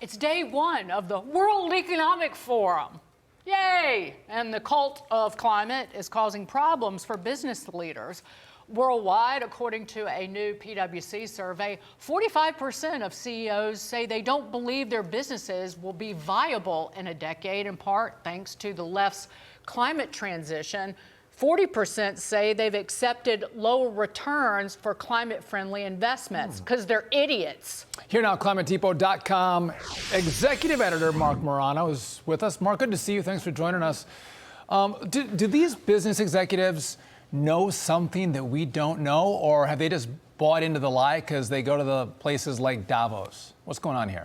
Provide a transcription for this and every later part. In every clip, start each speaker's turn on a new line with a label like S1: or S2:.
S1: It's day one of the World Economic Forum. Yay! And the cult of climate is causing problems for business leaders. Worldwide, according to a new PwC survey, 45% of CEOs say they don't believe their businesses will be viable in a decade, in part thanks to the left's climate transition. 40% say they've accepted lower returns for climate-friendly investments because they're idiots.
S2: Here now, ClimateDepot.com executive editor Marc Morano is with us. Marc, good to see you. Thanks for joining us. Do these business executives know something that we don't know, or have they just bought into the lie because they go to the places like Davos? What's going on here?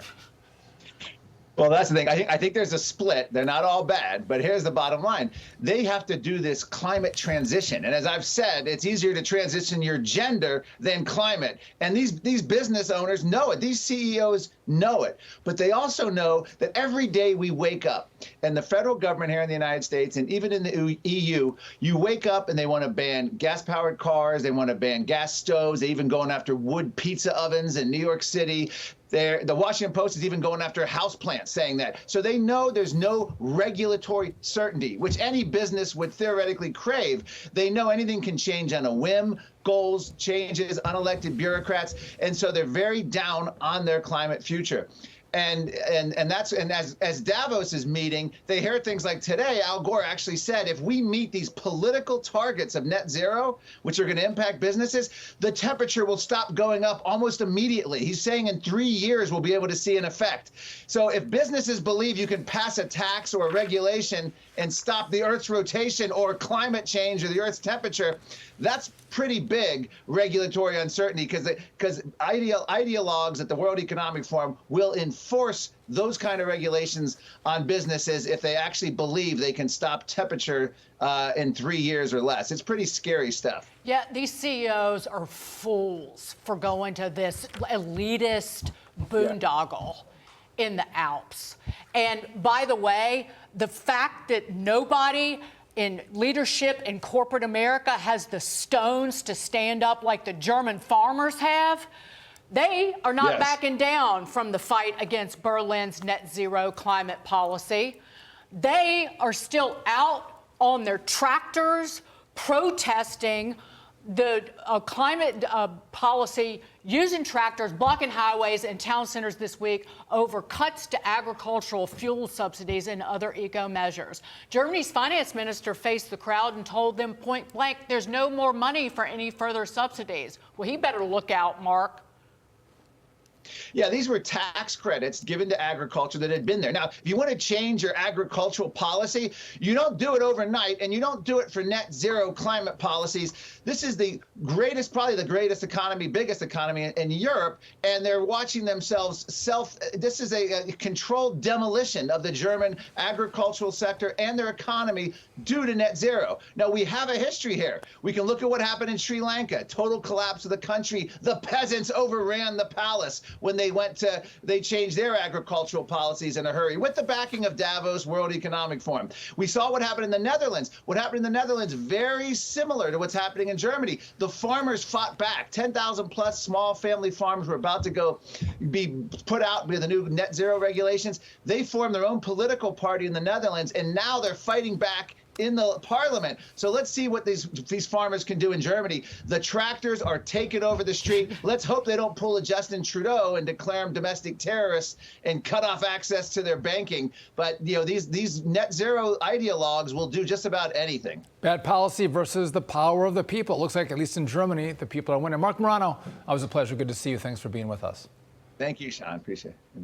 S3: Well, that's the thing. I think there's a split. They're not all bad, but here's the bottom line. They have to do this climate transition. And as I've said, it's easier to transition your gender than climate. And these business owners know it. These CEOs know it. But they also know that every day we wake up, and the federal government here in the United States and even in the EU, you wake up and they want to ban gas-powered cars. They want to ban gas stoves. They even going after wood pizza ovens in New York City. The Washington Post is even going after houseplants, saying that. So they know there's no regulatory certainty, which any business would theoretically crave. They know anything can change on a whim, goals, changes, unelected bureaucrats, and so they're very down on their climate future. And as Davos is meeting, they hear things like today, Al Gore actually said, if we meet these political targets of net zero, which are going to impact businesses, the temperature will stop going up almost immediately. He's saying in 3 years we'll be able to see an effect. So if businesses believe you can pass a tax or a regulation and stop the Earth's rotation or climate change or the Earth's temperature, that's pretty big regulatory uncertainty because ideologues at the World Economic Forum will enforce those kind of regulations on businesses if they actually believe they can stop temperature in 3 years or less. It's pretty scary stuff.
S1: Yeah, these CEOs are fools for going to this elitist boondoggle in the Alps. And by the way, the fact that nobody in leadership in corporate America has the stones to stand up like the German farmers have, they are not backing down from the fight against Berlin's net zero climate policy. They are still out on their tractors protesting the climate policy, using tractors, blocking highways and town centers this week over cuts to agricultural fuel subsidies and other eco measures. Germany's finance minister faced the crowd and told them point blank, there's no more money for any further subsidies. Well, he better look out, Mark.
S3: Yeah, these were tax credits given to agriculture that had been there. Now, if you want to change your agricultural policy, you don't do it overnight, and you don't do it for net zero climate policies. This is the greatest, probably the greatest economy, biggest economy in Europe, and they're watching themselves this is a controlled demolition of the German agricultural sector and their economy due to net zero. Now, we have a history here. We can look at what happened in Sri Lanka, total collapse of the country. The peasants overran the palace when they changed their agricultural policies in a hurry with the backing of Davos World Economic Forum. We saw what happened in the Netherlands. What happened in the Netherlands, very similar to what's happening in Germany. The farmers fought back. 10,000 plus small family farms were about to be put out with the new net zero regulations. They formed their own political party in the Netherlands, and now they're fighting back in the parliament. So let's see what these farmers can do in Germany. The tractors are taking over the street. Let's hope they don't pull a Justin Trudeau and declare them domestic terrorists and cut off access to their banking. But these net zero ideologues will do just about anything.
S2: Bad policy versus the power of the people. It looks like, at least in Germany, the people are winning. Marc Morano, always a pleasure. Good to see you. Thanks for being with us.
S3: Thank you, Sean. Appreciate it.